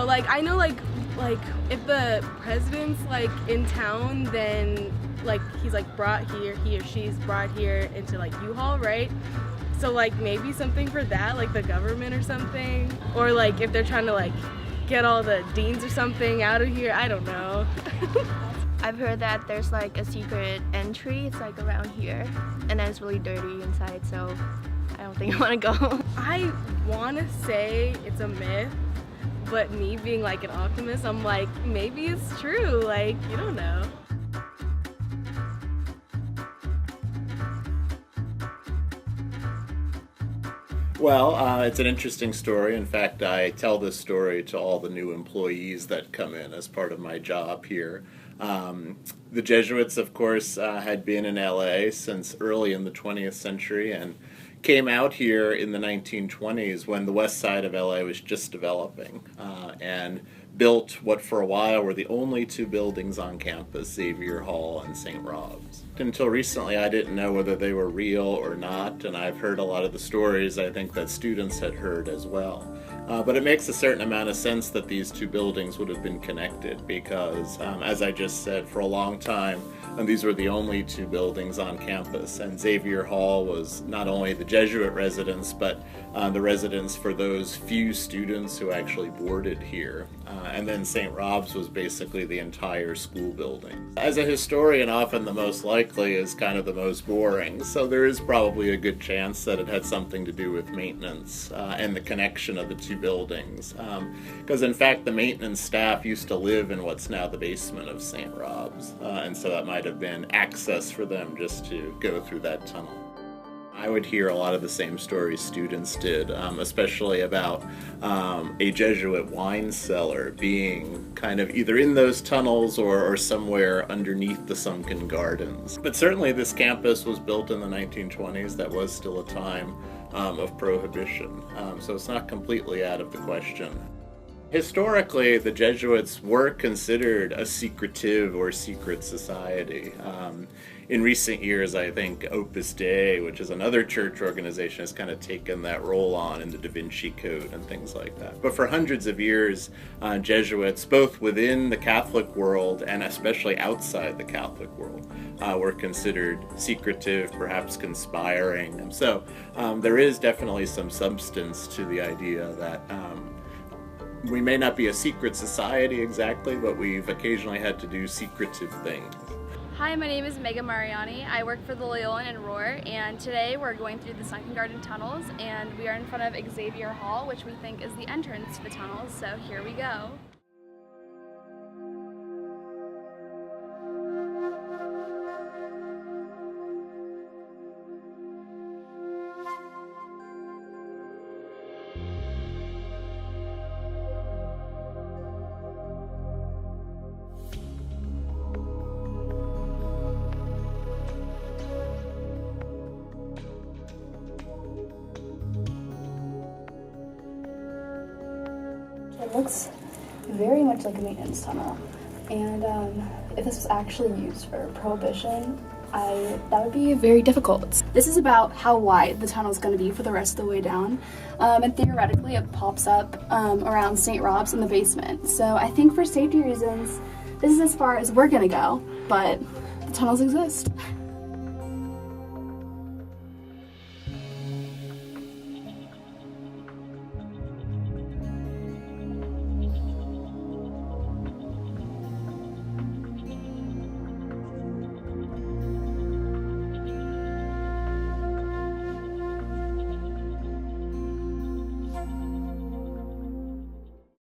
know. Like, I know, like if the president's like in town, then like he's like brought here, he or she's brought here into like U-Haul, right? So like maybe something for that, like the government or something, or like if they're trying to like get all the deans or something out of here, I don't know. I've heard that there's like a secret entry, it's like around here, and then it's really dirty inside, so I don't think I want to go. I want to say it's a myth, but me being like an optimist, I'm like, maybe it's true, like, you don't know. Well, it's an interesting story. In fact, I tell this story to all the new employees that come in as part of my job here. The Jesuits, of course, had been in LA since early in the 20th century and came out here in the 1920s when the west side of LA was just developing and built what for a while were the only two buildings on campus, Xavier Hall and St. Rob's. Until recently, I didn't know whether they were real or not, and I've heard a lot of the stories I think that students had heard as well. But it makes a certain amount of sense that these two buildings would have been connected because, as I just said, for a long time, these were the only two buildings on campus, and Xavier Hall was not only the Jesuit residence, but the residence for those few students who actually boarded here. And then St. Rob's was basically the entire school building. As a historian, often the most likely is kind of the most boring, so there is probably a good chance that it had something to do with maintenance and the connection of the two buildings. Because in fact, the maintenance staff used to live in what's now the basement of St. Rob's, and so that might have been access for them just to go through that tunnel. I would hear a lot of the same stories students did, especially about a Jesuit wine cellar being kind of either in those tunnels or somewhere underneath the Sunken Gardens. But certainly this campus was built in the 1920s. That was still a time of prohibition, so it's not completely out of the question. Historically, the Jesuits were considered a secretive or secret society. In recent years, I think Opus Dei, which is another church organization, has kind of taken that role on in the Da Vinci Code and things like that. But for hundreds of years, Jesuits, both within the Catholic world and especially outside the Catholic world, were considered secretive, perhaps conspiring. So there is definitely some substance to the idea that we may not be a secret society exactly, but we've occasionally had to do secretive things. Hi, my name is Megan Mariani. I work for the Loyolan in Roar, and today we're going through the Sunken Garden tunnels, and we are in front of Xavier Hall, which we think is the entrance to the tunnels, so here we go. It looks very much like a maintenance tunnel, and if this was actually used for prohibition, that would be very difficult. This is about how wide the tunnel is going to be for the rest of the way down, and theoretically it pops up around St. Rob's in the basement. So I think for safety reasons, this is as far as we're going to go, but the tunnels exist.